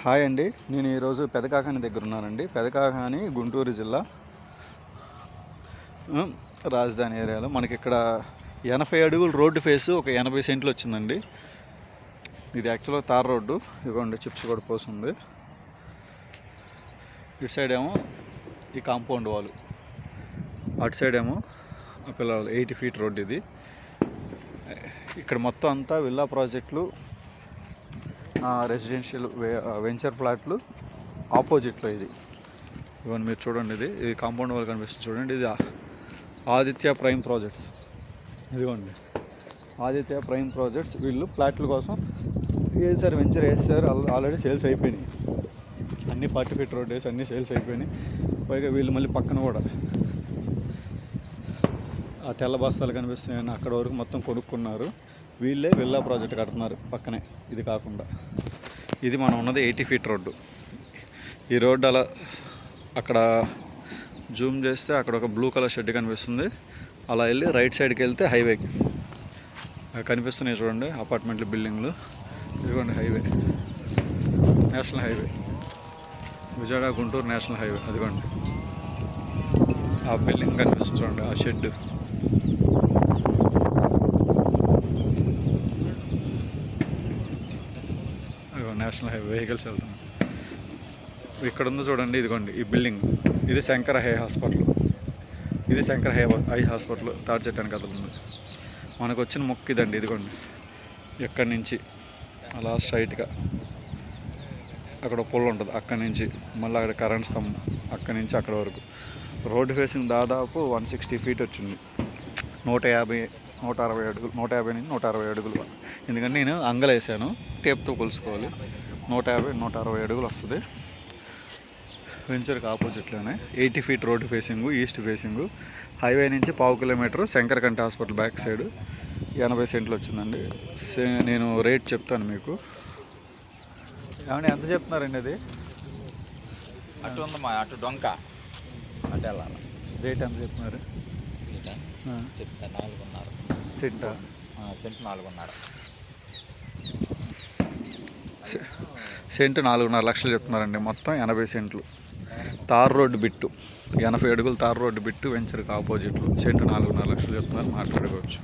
Hi అండి, నేను ఈరోజు పెదకాకాని దగ్గర ఉన్నానండి. పెదకాకాని గుంటూరు జిల్లా రాజధాని ఏరియాలో మనకి ఇక్కడ 80 అడుగుల రోడ్డు ఫేసు ఒక 80 సెంట్లు వచ్చిందండి. ఇది యాక్చువల్గా తార్ రోడ్డు. ఇదిగోండి చిప్స్ కూడా పోసింది. ఇటు సైడ్ ఏమో ఈ కాంపౌండ్ వాల్, అటు సైడ్ ఏమో పిల్లలు 80 ఫీట్ రోడ్డు. ఇది ఇక్కడ మొత్తం అంతా విల్లా ప్రాజెక్టులు, రెసిడెన్షియల్ వెంచర్ ప్లాట్లు ఆపోజిట్లో. ఇవన్నీ మీరు చూడండి. ఇది కాంపౌండ్ వాల్ కనిపిస్తుంది చూడండి. ఇది ఆదిత్య ప్రైమ్ ప్రాజెక్ట్స్. ఇదిగోండి ఆదిత్య ప్రైమ్ ప్రాజెక్ట్స్. వీళ్ళు ప్లాట్ల కోసం వేసారు, వెంచర్ వేసారు. ఆల్రెడీ సేల్స్ అయిపోయినాయి. అన్నీ 40 ఫీట్ రోడ్ వేసి అన్నీ సేల్స్ అయిపోయినాయి. పైగా వీళ్ళు మళ్ళీ పక్కన కూడా ఆ తెల్ల బస్తాలు కనిపిస్తున్నాయని అక్కడ వరకు మొత్తం కొనుక్కున్నారు. వీళ్ళే విల్లా ప్రాజెక్ట్ కడుతున్నారు పక్కనే. ఇది కాకుండా ఇది మనం ఉన్నది 80 ఫీట్ రోడ్డు. ఈ రోడ్డు అలా అక్కడ జూమ్ చేస్తే అక్కడ ఒక బ్లూ కలర్ షెడ్ కనిపిస్తుంది. అలా వెళ్ళి రైట్ సైడ్కి వెళ్తే హైవే కనిపిస్తున్నాయి చూడండి, అపార్ట్మెంట్లు, బిల్డింగ్లు. ఇదిగోండి highway, national highway, Vijayawada Guntur national highway. అదిగోండి ఆ బిల్డింగ్ కనిపిస్తుంది చూడండి, ఆ షెడ్. నేషనల్ హైవే వెహికల్స్ వెళ్తున్నాయి. ఇక్కడ ఉంది చూడండి, ఇదిగోండి ఈ బిల్డింగ్. ఇది శంకర హై హాస్పిటల్. ఇది శంకర హై హాస్పిటల్ తాడి చెట్టు కదులుతుంది. మనకు వచ్చిన మొక్క ఇదండి. ఇదిగోండి ఎక్కడి నుంచి అలా స్ట్రైట్గా అక్కడ పుల్ల ఉంటుంది, అక్కడి నుంచి మళ్ళీ అక్కడ కరెంట్ స్తంభం, అక్కడి నుంచి అక్కడ వరకు రోడ్డు ఫేసింగ్ దాదాపు 160 ఫీట్ వచ్చింది. 150 అడుగులు, 150 నుంచి 160 అడుగులు. ఎందుకంటే నేను అంగలేసాను, టేప్తో కొలుసుకోవాలి. 150-160 అడుగులు వస్తుంది. వెంచర్కి ఆపోజిట్లోనే 80 feet road facing, east facing. Highway నుంచి 1/2 కిలోమీటర్ శంకరకంటి హాస్పిటల్ బ్యాక్ సైడ్ 80 సెంట్లు వచ్చిందండి. నేను రేట్ చెప్తాను మీకు. ఏమంటే ఎంత చెప్తున్నారండి అది? అటు ఉందమ్మా, అటు డొంక అటు వెళ్ళాలి. రేట్ ఎంత చెప్తున్నారు? చెప్తా 4.5 సెంటా? సెంట్ 4.5. సెంటు 4.5 లక్షలు చెప్తున్నారండి. మొత్తం 80 సెంట్లు. తార్ రోడ్డు బిట్టు, 80 అడుగులు తార్ రోడ్డు బిట్టు, వెంచర్కి ఆపోజిట్లో. సెంటు 4.5 లక్షలు చెప్తున్నారు. మాట్లాడుకోవచ్చు.